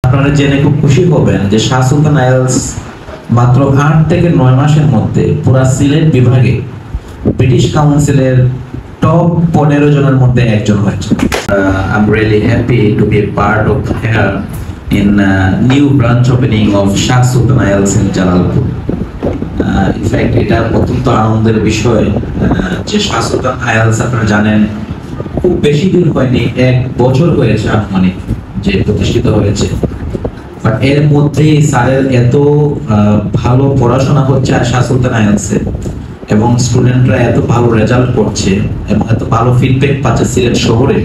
আপনারা জেনে খুব খুশি হবেন যে শাহ সুলতান আইএলস মাত্র 8 থেকে 9 মাসের মধ্যে পুরা সিলেট বিভাগে ব্রিটিশ কাউন্সিলের টপ 15 জনের মধ্যে একজন হয়েছে। I'm really happy to be a part of here in new branch opening of Shah Sultan IELTS in Jalalpur. In fact, এটা অত্যন্ত আনন্দের বিষয় যে শাহ সুলতান আইএলস আপনারা জানেন খুব বেশি দিন হয়নি, 1 বছর হয়েছে আনুমানিক যে প্রতিষ্ঠিত হয়েছে। বাট এর মধ্যে স্যারের এত ভালো পড়াশোনা হচ্ছে শাহ সুলতান আইএলসে এবং স্টুডেন্টরা এত ভালো রেজাল্ট করছে এবং এত ভালো ফিডব্যাক পাচ্ছে সিলেট শহরে।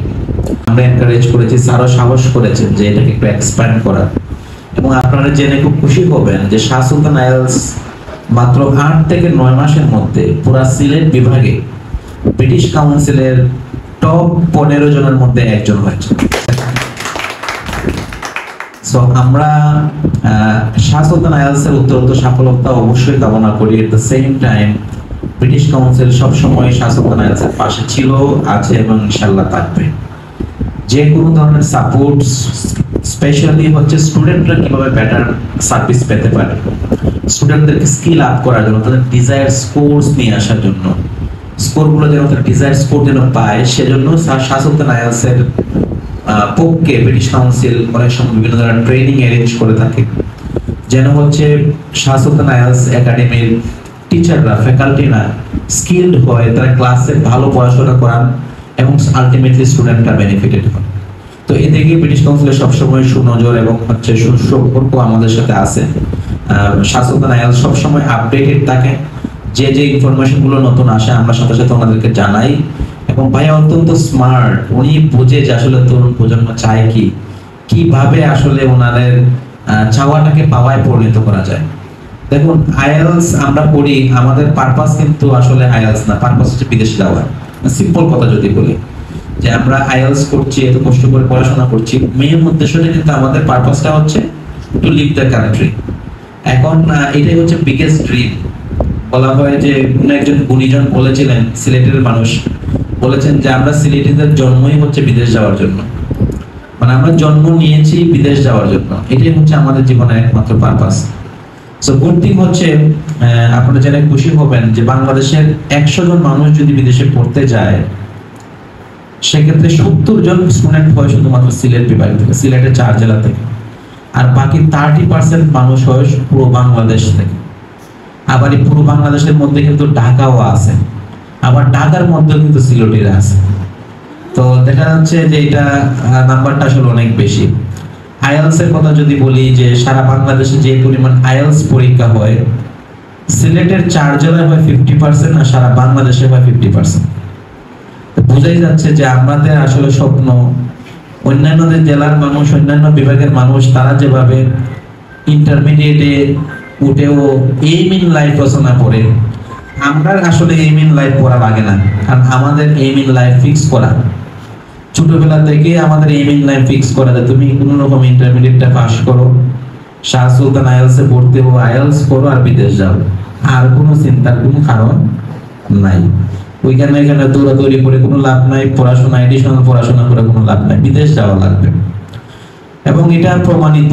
আমরা এনকারেজ করেছি, স্যারও সাহস করেছেন যে এটাকে একটু এক্সপ্যান্ড করা। এবং আপনারা জেনে খুব খুশি হবেন যে শাহ সুলতান আইএলস মাত্র 8 থেকে 9 মাসের মধ্যে পুরা সিলেট বিভাগে ব্রিটিশ কাউন্সিলের টপ 15 জনের মধ্যে একজন হয়েছে। সো আমরা শাহ সুলতান আইএলস এর উত্তরোত্তর সফলতা অবশ্যই কামনা করি। At the same time British council সবসময় শাহ সুলতান আইএলস এর পাশে ছিল, আছে এবং ইনশাআল্লাহ থাকবে। যে কোনো ধরনের সাপোর্ট, স্পেশালি হচ্ছে স্টুডেন্টরা কিভাবে বেটার সার্ভিস পেতে পারে, স্টুডেন্টদেরকে স্কিল আপ করার জন্য, তাদের ডিজায়ার স্কোরস নিয়ে আসার জন্য, স্কোরগুলো যেন তাদের ডিজায়ার স্কোর যেন পায়, সেজন্য শাহ সুলতান আইএলস এর পক্ষে ব্রিটিশ কাউন্সিল অনেক সময় বিভিন্ন ধরনের ট্রেনিং অ্যারেঞ্জ করে থাকে, যেন হচ্ছে শাহ সুলতান আইএলস একাডেমির টিচাররা, ফ্যাকাল্টিরা স্কিলড হয়, তারা ক্লাসে ভালো পড়াশোনা করান এবং আলটিমেটলি স্টুডেন্টরা বেনিফিটেড হয়। তো এদিকে ব্রিটিশ কাউন্সিলের সবসময় সুনজর এবং হচ্ছে সুসম্পর্ক আমাদের সাথে আছে। শাহ সুলতান আইএলস সবসময় আপডেটেড থাকে, যে যে ইনফরমেশন গুলো নতুন আসে আমরা সাথে সাথে ওনাদেরকে জানাই। এবং ভাইয়া অত্যন্ত স্মার্ট, উনি বুঝে যে আসলে তরুণ প্রজন্ম চায় কি, কিভাবে আসলে ওনাদের চাওয়াটাকে পাওয়ায় পরিণত করা যায়। দেখুন, আইএলস আমরা পড়ি, আমাদের পারপাস কিন্তু আসলে আইএলস না, পারপাস হচ্ছে বিদেশে যাওয়া। সিম্পল কথা যদি বলি যে আমরা আইএলস করছি, এত কষ্ট করে পড়াশোনা করছি, মেইন উদ্দেশ্যটা কিন্তু আমাদের পারপাসটা হচ্ছে টু লিভ দ্য কান্ট্রি। এখন এটাই হচ্ছে বিগেস্ট ড্রিম। বলা হয় যে কোন একজন গুণীজন বলেছিলেন, সিলেটের মানুষ বলেছেন যে আমরা সিলেটিদের জন্মই হচ্ছে বিদেশ যাওয়ার জন্য, মানে আমরা জন্ম নিয়েছি বিদেশ যাওয়ার জন্য, এটাই হচ্ছে আমাদের জীবনের একমাত্র পারপাস। সো গুড থিং হচ্ছে আপনারা জেনে খুশি হবেন যে বাংলাদেশের 100 জন মানুষ যদি বিদেশে পড়তে যায়, সেক্ষেত্রে 70 জন স্টুডেন্ট হয় শুধুমাত্র সিলেট বিভাগ থেকে, সিলেটের 4 জেলা থেকে, আর বাকি 30% মানুষ হয় পুরো বাংলাদেশ থেকে। আবার এই পুরো বাংলাদেশের মধ্যে কিন্তু ঢাকাও আছে, আবার ঢাকার মধ্যেও কিন্তু সিলেটিরা আছে। তো দেখা যাচ্ছে যে এটা নাম্বারটা আসলে অনেক বেশি। আইএলস এর কথা যদি বলি যে সারা বাংলাদেশে যে পরিমাণ আইএলস পরীক্ষা হয়, সিলেটের 4 জেলায় হয় 50% আর সারা বাংলাদেশে হয় 50%। বোঝাই যাচ্ছে যে আমাদের আসলে স্বপ্ন, অন্যান্য জেলার মানুষ, অন্যান্য বিভাগের মানুষ, তারা যেভাবে ইন্টারমিডিয়েটে উঠেও এইম ইন লাইফ রচনা করে, আমরা আসলে এইম ইন লাইফ পড়া লাগে না। কারণ আমাদের এইম ইন লাইফ ফিক্স করা, ছোটবেলা থেকে আমাদের এইম ইন লাইফ ফিক্স করা যে তুমি কোনো রকম ইন্টারমিডিয়েটটা পাস করো, শাহ সুলতান আইএলস এ ভর্তি হও, আইএলস করো আর বিদেশ যাও, আর কোনো চিন্তার কোনো কারণ নাই। ওইখানে এখানে দৌড়াদৌড়ি করে কোনো লাভ নাই, পড়াশোনা এডিশনাল পড়াশোনা করে কোনো লাভ নাই, বিদেশ যাওয়া লাগবে। এবং এটা প্রমাণিত।